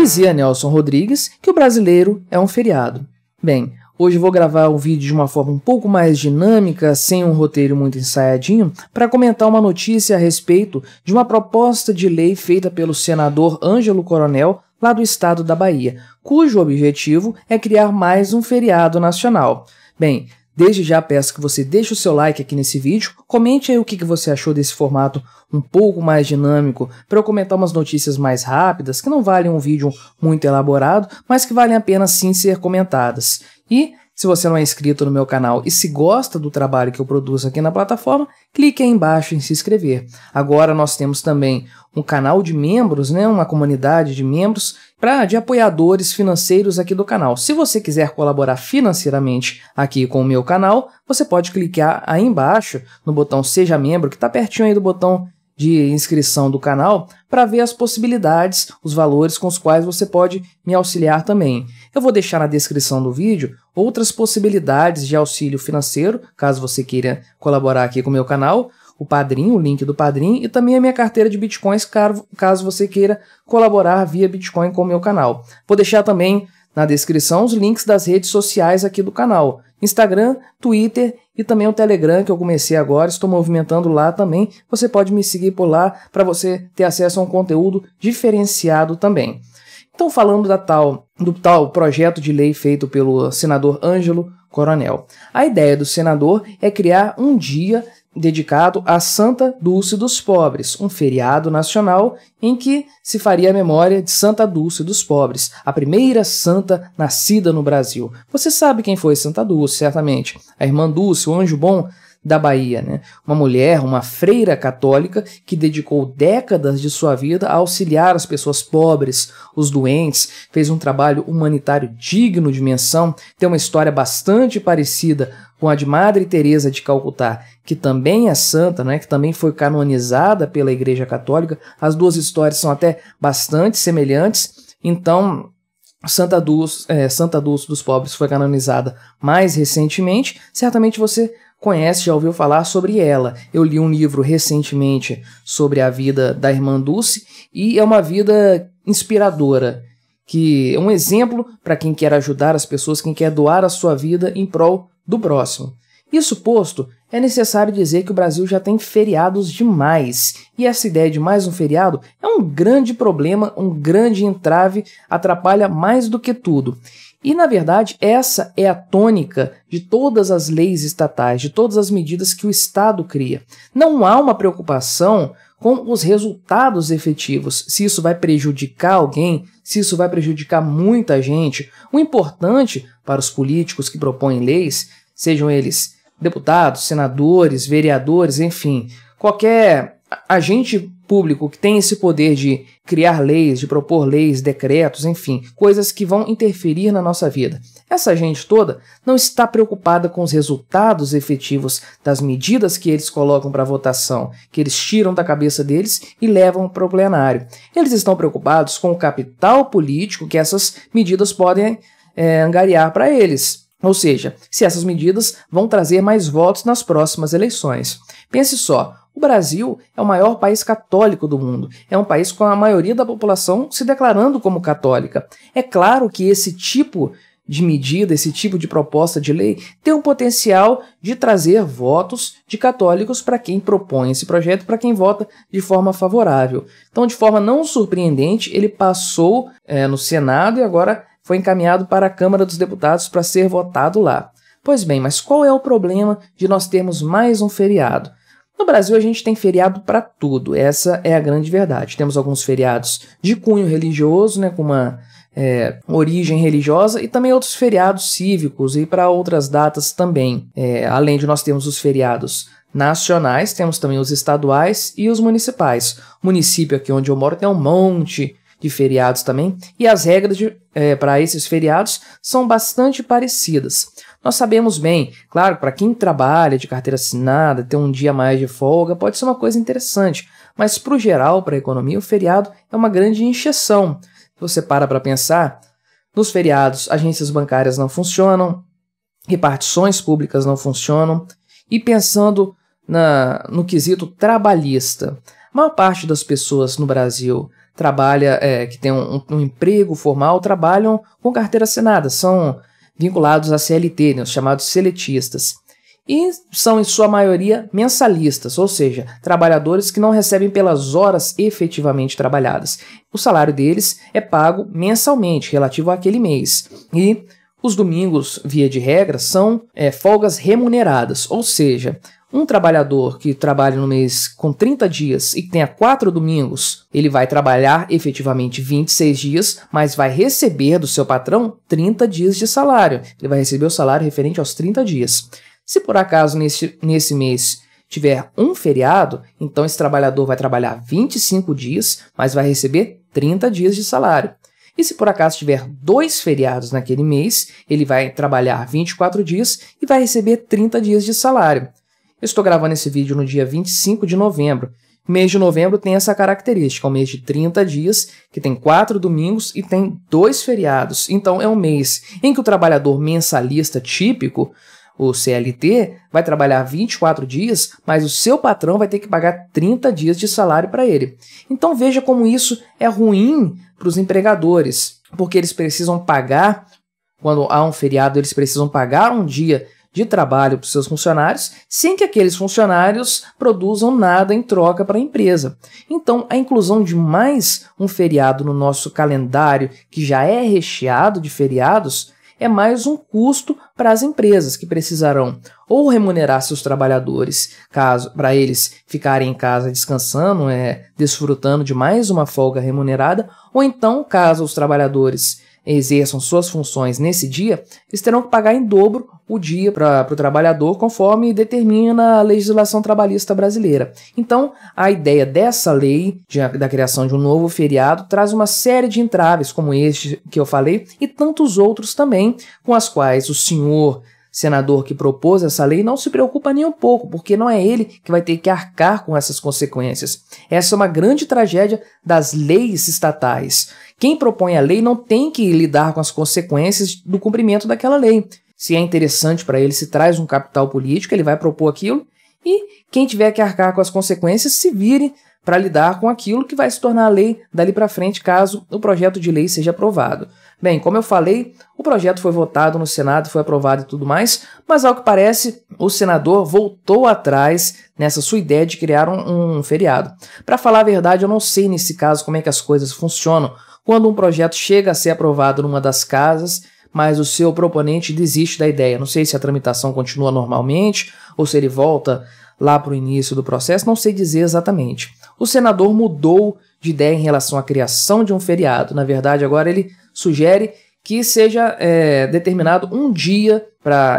Dizia Nelson Rodrigues que o brasileiro é um feriado. Bem, hoje vou gravar um vídeo de uma forma um pouco mais dinâmica, sem um roteiro muito ensaiadinho, para comentar uma notícia a respeito de uma proposta de lei feita pelo senador Ângelo Coronel, lá do estado da Bahia, cujo objetivo é criar mais um feriado nacional. Bem, desde já peço que você deixe o seu like aqui nesse vídeo, comente aí o que você achou desse formato um pouco mais dinâmico, para eu comentar umas notícias mais rápidas, que não valem um vídeo muito elaborado, mas que valem a pena sim ser comentadas. E, se você não é inscrito no meu canal e se gosta do trabalho que eu produzo aqui na plataforma, clique aí embaixo em se inscrever. Agora nós temos também um canal de membros, uma comunidade de membros, de apoiadores financeiros aqui do canal. Se você quiser colaborar financeiramente aqui com o meu canal, você pode clicar aí embaixo no botão Seja Membro, que está pertinho aí do botão de inscrição do canal, para ver as possibilidades, os valores com os quais você pode me auxiliar também. Eu vou deixar na descrição do vídeo outras possibilidades de auxílio financeiro, caso você queira colaborar aqui com o meu canal, o Padrim, o link do Padrim, e também a minha carteira de Bitcoins, caso você queira colaborar via Bitcoin com o meu canal. Vou deixar também na descrição os links das redes sociais aqui do canal, Instagram, Twitter e também o Telegram, que eu comecei agora, estou movimentando lá também. Você pode me seguir por lá para você ter acesso a um conteúdo diferenciado também. Então, falando do tal projeto de lei feito pelo senador Ângelo Coronel. A ideia do senador é criar um dia dedicado a Santa Dulce dos Pobres, um feriado nacional em que se faria a memória de Santa Dulce dos Pobres, a primeira santa nascida no Brasil. Você sabe quem foi Santa Dulce, certamente. A irmã Dulce, o anjo bom da Bahia, Uma mulher, uma freira católica que dedicou décadas de sua vida a auxiliar as pessoas pobres, os doentes, fez um trabalho humanitário digno de menção, tem uma história bastante parecida com a de Madre Teresa de Calcutá, que também é santa, que também foi canonizada pela Igreja Católica. As duas histórias são até bastante semelhantes, então Santa Dulce dos Pobres foi canonizada mais recentemente. Certamente você conhece, já ouviu falar sobre ela. Eu li um livro recentemente sobre a vida da irmã Dulce e é uma vida inspiradora, que é um exemplo para quem quer ajudar as pessoas, quem quer doar a sua vida em prol do próximo. Isso posto, é necessário dizer que o Brasil já tem feriados demais, e essa ideia de mais um feriado é um grande problema, um grande entrave, atrapalha mais do que tudo. E, na verdade, essa é a tônica de todas as leis estatais, de todas as medidas que o Estado cria. Não há uma preocupação com os resultados efetivos, se isso vai prejudicar alguém, se isso vai prejudicar muita gente. O importante para os políticos que propõem leis, sejam eles deputados, senadores, vereadores, enfim, qualquer agente público que tem esse poder de criar leis, de propor leis, decretos, enfim, coisas que vão interferir na nossa vida. Essa gente toda não está preocupada com os resultados efetivos das medidas que eles colocam para votação, que eles tiram da cabeça deles e levam para o plenário. Eles estão preocupados com o capital político que essas medidas podem angariar para eles. Ou seja, se essas medidas vão trazer mais votos nas próximas eleições. Pense só, o Brasil é o maior país católico do mundo. É um país com a maioria da população se declarando como católica. É claro que esse tipo de medida, esse tipo de proposta de lei tem o potencial de trazer votos de católicos para quem propõe esse projeto, para quem vota de forma favorável. Então, de forma não surpreendente, ele passou no Senado e agora foi encaminhado para a Câmara dos Deputados para ser votado lá. Pois bem, mas qual é o problema de nós termos mais um feriado? No Brasil a gente tem feriado para tudo, essa é a grande verdade. Temos alguns feriados de cunho religioso, com uma origem religiosa, e também outros feriados cívicos e para outras datas também. Além de nós termos os feriados nacionais, temos também os estaduais e os municipais. O município aqui onde eu moro tem um monte de feriados também, e as regras para esses feriados são bastante parecidas. Nós sabemos bem, claro, para quem trabalha de carteira assinada, ter um dia a mais de folga pode ser uma coisa interessante, mas para o geral, para a economia, o feriado é uma grande encheção. Se você para pensar, nos feriados agências bancárias não funcionam, repartições públicas não funcionam, e pensando no quesito trabalhista, a maior parte das pessoas no Brasil trabalha, que tem um emprego formal, trabalham com carteira assinada, são vinculados à CLT, né, os chamados seletistas. E são, em sua maioria, mensalistas, ou seja, trabalhadores que não recebem pelas horas efetivamente trabalhadas. O salário deles é pago mensalmente, relativo àquele mês. E os domingos, via de regra, são folgas remuneradas, ou seja, um trabalhador que trabalha no mês com 30 dias e que tenha 4 domingos, ele vai trabalhar efetivamente 26 dias, mas vai receber do seu patrão 30 dias de salário. Ele vai receber o salário referente aos 30 dias. Se por acaso nesse mês tiver um feriado, então esse trabalhador vai trabalhar 25 dias, mas vai receber 30 dias de salário. E se por acaso tiver 2 feriados naquele mês, ele vai trabalhar 24 dias e vai receber 30 dias de salário. Eu estou gravando esse vídeo no dia 25 de novembro. O mês de novembro tem essa característica, é um mês de 30 dias, que tem 4 domingos e tem 2 feriados. Então é um mês em que o trabalhador mensalista típico, o CLT, vai trabalhar 24 dias, mas o seu patrão vai ter que pagar 30 dias de salário para ele. Então veja como isso é ruim para os empregadores, porque eles precisam pagar, quando há um feriado, eles precisam pagar um dia de trabalho para os seus funcionários, sem que aqueles funcionários produzam nada em troca para a empresa. Então, a inclusão de mais um feriado no nosso calendário, que já é recheado de feriados, é mais um custo para as empresas, que precisarão ou remunerar seus trabalhadores, para eles ficarem em casa descansando, desfrutando de mais uma folga remunerada, ou então, caso os trabalhadores exerçam suas funções nesse dia, eles terão que pagar em dobro o dia para o trabalhador, conforme determina a legislação trabalhista brasileira. Então, a ideia dessa lei, da criação de um novo feriado, traz uma série de entraves, como este que eu falei, e tantos outros também, com as quais o senhor senador que propôs essa lei não se preocupa nem um pouco, porque não é ele que vai ter que arcar com essas consequências. Essa é uma grande tragédia das leis estatais. Quem propõe a lei não tem que lidar com as consequências do cumprimento daquela lei. Se é interessante para ele, se traz um capital político, ele vai propor aquilo, e quem tiver que arcar com as consequências se vire para lidar com aquilo que vai se tornar lei dali para frente, caso o projeto de lei seja aprovado. Bem, como eu falei, o projeto foi votado no Senado, foi aprovado e tudo mais, mas ao que parece, o senador voltou atrás nessa sua ideia de criar um feriado. Para falar a verdade, eu não sei nesse caso como é que as coisas funcionam quando um projeto chega a ser aprovado numa das casas, mas o seu proponente desiste da ideia. Não sei se a tramitação continua normalmente ou se ele volta lá para o início do processo, não sei dizer exatamente. O senador mudou de ideia em relação à criação de um feriado. Na verdade, agora ele sugere que seja determinado um dia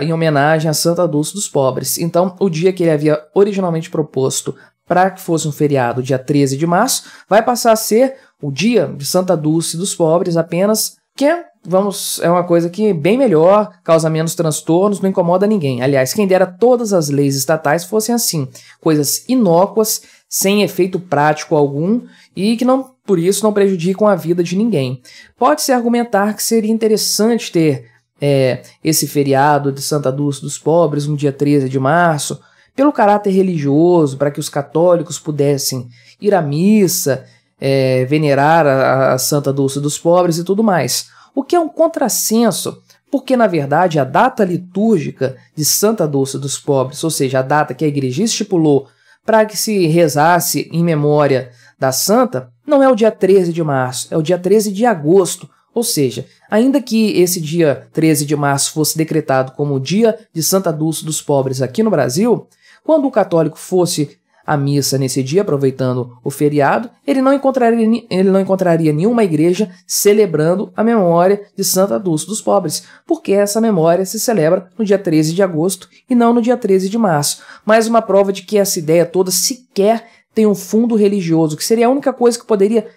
em homenagem a Santa Dulce dos Pobres. Então, o dia que ele havia originalmente proposto para que fosse um feriado, dia 13 de março, vai passar a ser o dia de Santa Dulce dos Pobres apenas, que é uma coisa que é bem melhor, causa menos transtornos, não incomoda ninguém. Aliás, quem dera todas as leis estatais fossem assim, coisas inócuas, sem efeito prático algum e que por isso não prejudicam a vida de ninguém. Pode-se argumentar que seria interessante ter esse feriado de Santa Dulce dos Pobres no dia 13 de março, pelo caráter religioso, para que os católicos pudessem ir à missa, venerar a Santa Dulce dos Pobres e tudo mais. O que é um contrassenso, porque na verdade a data litúrgica de Santa Dulce dos Pobres, ou seja, a data que a igreja estipulou para que se rezasse em memória da santa, não é o dia 13 de março, é o dia 13 de agosto. Ou seja, ainda que esse dia 13 de março fosse decretado como o dia de Santa Dulce dos Pobres aqui no Brasil, quando o católico fosse à missa nesse dia, aproveitando o feriado, ele não encontraria nenhuma igreja celebrando a memória de Santa Dulce dos Pobres, porque essa memória se celebra no dia 13 de agosto e não no dia 13 de março. Mais uma prova de que essa ideia toda sequer tem um fundo religioso, que seria a única coisa que poderia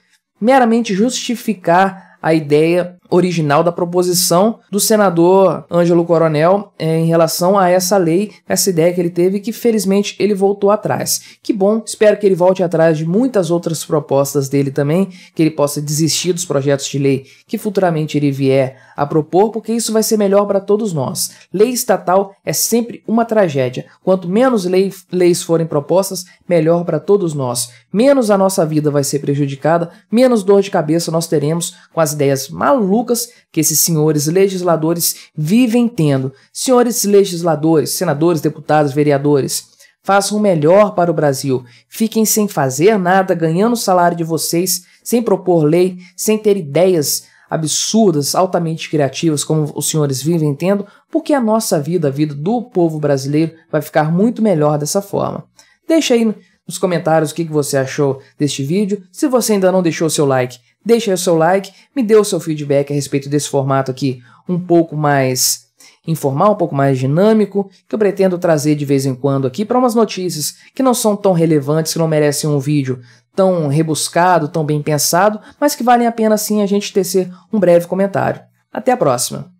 meramente justificar a ideia original da proposição do senador Ângelo Coronel em relação a essa lei, essa ideia que ele teve, que felizmente ele voltou atrás. Que bom, espero que ele volte atrás de muitas outras propostas dele também, que ele possa desistir dos projetos de lei que futuramente ele vier a propor, porque isso vai ser melhor para todos nós. Lei estatal é sempre uma tragédia. Quanto menos leis forem propostas, melhor para todos nós. Menos a nossa vida vai ser prejudicada, menos dor de cabeça nós teremos com as ideias malucas que esses senhores legisladores vivem tendo. Senhores legisladores, senadores, deputados, vereadores, façam o melhor para o Brasil. Fiquem sem fazer nada, ganhando o salário de vocês, sem propor lei, sem ter ideias absurdas, altamente criativas, como os senhores vivem tendo, porque a nossa vida, a vida do povo brasileiro, vai ficar muito melhor dessa forma. Deixa aí nos comentários o que você achou deste vídeo. Se você ainda não deixou seu like, deixa aí o seu like, me dê o seu feedback a respeito desse formato aqui um pouco mais informal, um pouco mais dinâmico, que eu pretendo trazer de vez em quando aqui para umas notícias que não são tão relevantes, que não merecem um vídeo tão rebuscado, tão bem pensado, mas que valem a pena sim a gente tecer um breve comentário. Até a próxima!